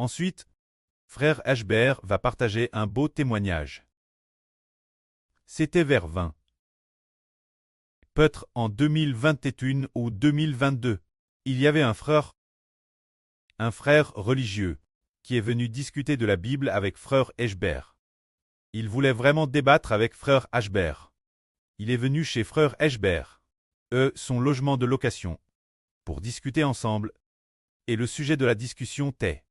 Ensuite, frère Ashbert va partager un beau témoignage. C'était vers 20. Peut-être en 2021 ou 2022, il y avait un frère religieux, qui est venu discuter de la Bible avec frère Ashbert. Il voulait vraiment débattre avec frère Ashbert. Il est venu chez frère Ashbert, son logement de location, pour discuter ensemble, et le sujet de la discussion était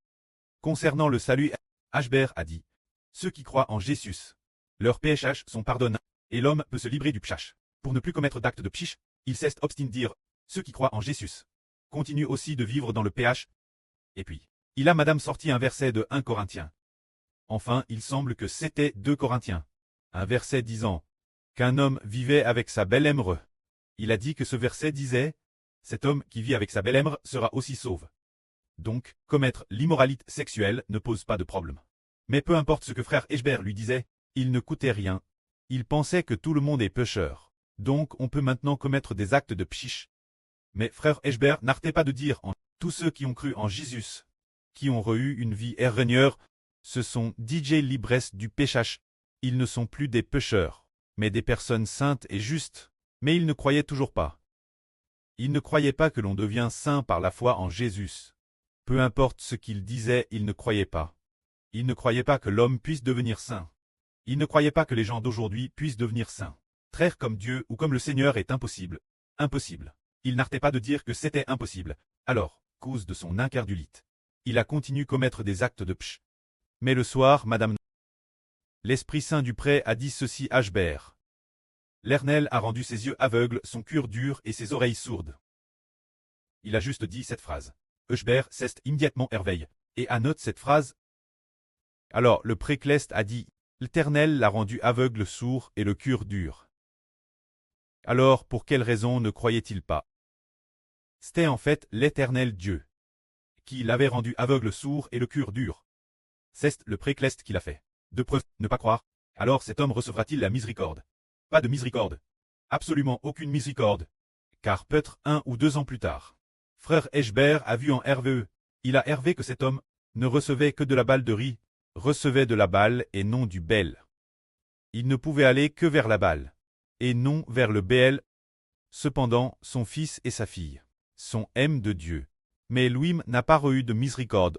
concernant le salut. Ashbert a dit: ceux qui croient en Jésus, leurs péchés sont pardonnés, et l'homme peut se libérer du pchach. Pour ne plus commettre d'actes de pchish, il s'obstine dire: ceux qui croient en Jésus continuent aussi de vivre dans le ph. Et puis, il a madame sorti un verset de 1 Corinthiens. Enfin, il semble que c'était 2 Corinthiens. Un verset disant qu'un homme vivait avec sa belle-mère. Il a dit que ce verset disait: cet homme qui vit avec sa belle-mère sera aussi sauve. Donc, commettre l'immoralité sexuelle ne pose pas de problème. Mais peu importe ce que frère Ashbert lui disait, il ne coûtait rien. Il pensait que tout le monde est pécheur. Donc on peut maintenant commettre des actes de pchish. Mais frère Ashbert n'arrêtait pas de dire en tous ceux qui ont cru en Jésus, qui ont eu une vie erronée, ce sont DJ libres du péchage. Ils ne sont plus des pécheurs, mais des personnes saintes et justes. Mais ils ne croyaient toujours pas. Ils ne croyaient pas que l'on devient saint par la foi en Jésus. Peu importe ce qu'ils disaient, ils ne croyaient pas. Ils ne croyaient pas que l'homme puisse devenir saint. Ils ne croyaient pas que les gens d'aujourd'hui puissent devenir saints. Traire comme Dieu ou comme le Seigneur est impossible. Impossible. Il n'arrêtait pas de dire que c'était impossible. Alors, cause de son incrédulité, il a continué commettre des actes de pch. Mais le soir, madame l'Esprit Saint du pré a dit ceci à Ashbert. L'Éternel a rendu ses yeux aveugles, son cœur dur et ses oreilles sourdes. Il a juste dit cette phrase. Ashbert s'est immédiatement éveillé, et annote cette phrase. Alors le précleste a dit: l'Éternel l'a rendu aveugle, sourd et le cœur dur. Alors pour quelle raison ne croyait-il pas? C'était en fait l'Éternel Dieu qui l'avait rendu aveugle, sourd et le cœur dur. C'est le précleste qui l'a fait. De preuve, ne pas croire. Alors cet homme recevra-t-il la miséricorde? Pas de miséricorde. Absolument aucune miséricorde. Car peut-être 1 ou 2 ans plus tard, frère Ashbert a vu en RVE. Il a hervé que cet homme ne recevait que de la balle de riz, recevait de la balle et non du bel. Il ne pouvait aller que vers la balle, et non vers le bel. Cependant, son fils et sa fille sont aimés de Dieu. Mais lui n'a pas eu de miséricorde.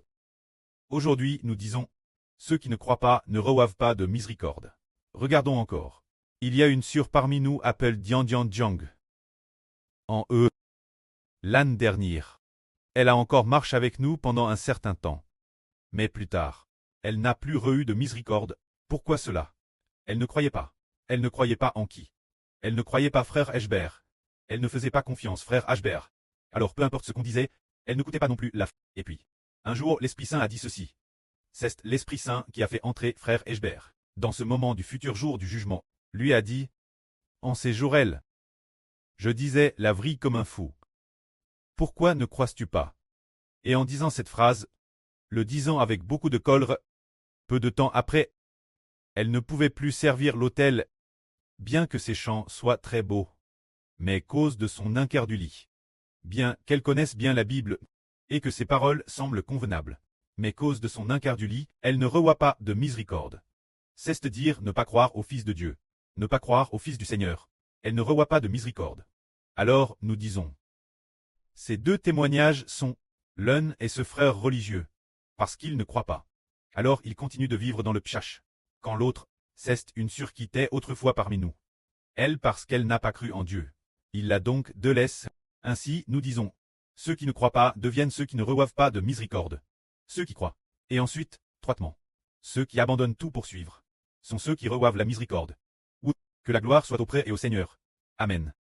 Aujourd'hui, nous disons, ceux qui ne croient pas ne reçoivent pas de miséricorde. Regardons encore. Il y a une sœur parmi nous appelée Dian Dian Jiang. En l'année dernière, elle a encore marché avec nous pendant un certain temps. Mais plus tard, elle n'a plus eu de miséricorde. Pourquoi cela? Elle ne croyait pas. Elle ne croyait pas en qui? Elle ne croyait pas frère Ashbert. Elle ne faisait pas confiance frère Ashbert. Alors peu importe ce qu'on disait, elle ne coûtait pas non plus la. Et puis, un jour l'Esprit Saint a dit ceci. C'est l'Esprit Saint qui a fait entrer frère Ashbert. Dans ce moment du futur jour du jugement, lui a dit: en ces jours-là, je disais la vrille comme un fou. Pourquoi ne crois-tu pas? Et en disant cette phrase, le disant avec beaucoup de colère, peu de temps après, elle ne pouvait plus servir l'autel, bien que ses chants soient très beaux. Mais cause de son incrédulité. Bien qu'elle connaisse bien la Bible, et que ses paroles semblent convenables. Mais cause de son incrédulité, elle ne reçoit pas de miséricorde. C'est-à-dire ne pas croire au Fils de Dieu, ne pas croire au Fils du Seigneur. Elle ne reçoit pas de miséricorde. Alors, nous disons. Ces 2 témoignages sont, l'un est ce frère religieux, parce qu'il ne croit pas. Alors il continue de vivre dans le pchach. Quand l'autre, c'est une sœur qui était autrefois parmi nous. Elle parce qu'elle n'a pas cru en Dieu. Il l'a donc de laisse. Ainsi, nous disons. Ceux qui ne croient pas deviennent ceux qui ne reçoivent pas de miséricorde. Ceux qui croient. Et ensuite, troitement. Ceux qui abandonnent tout pour suivre. Sont ceux qui reçoivent la miséricorde. Ou, que la gloire soit auprès et au Seigneur. Amen.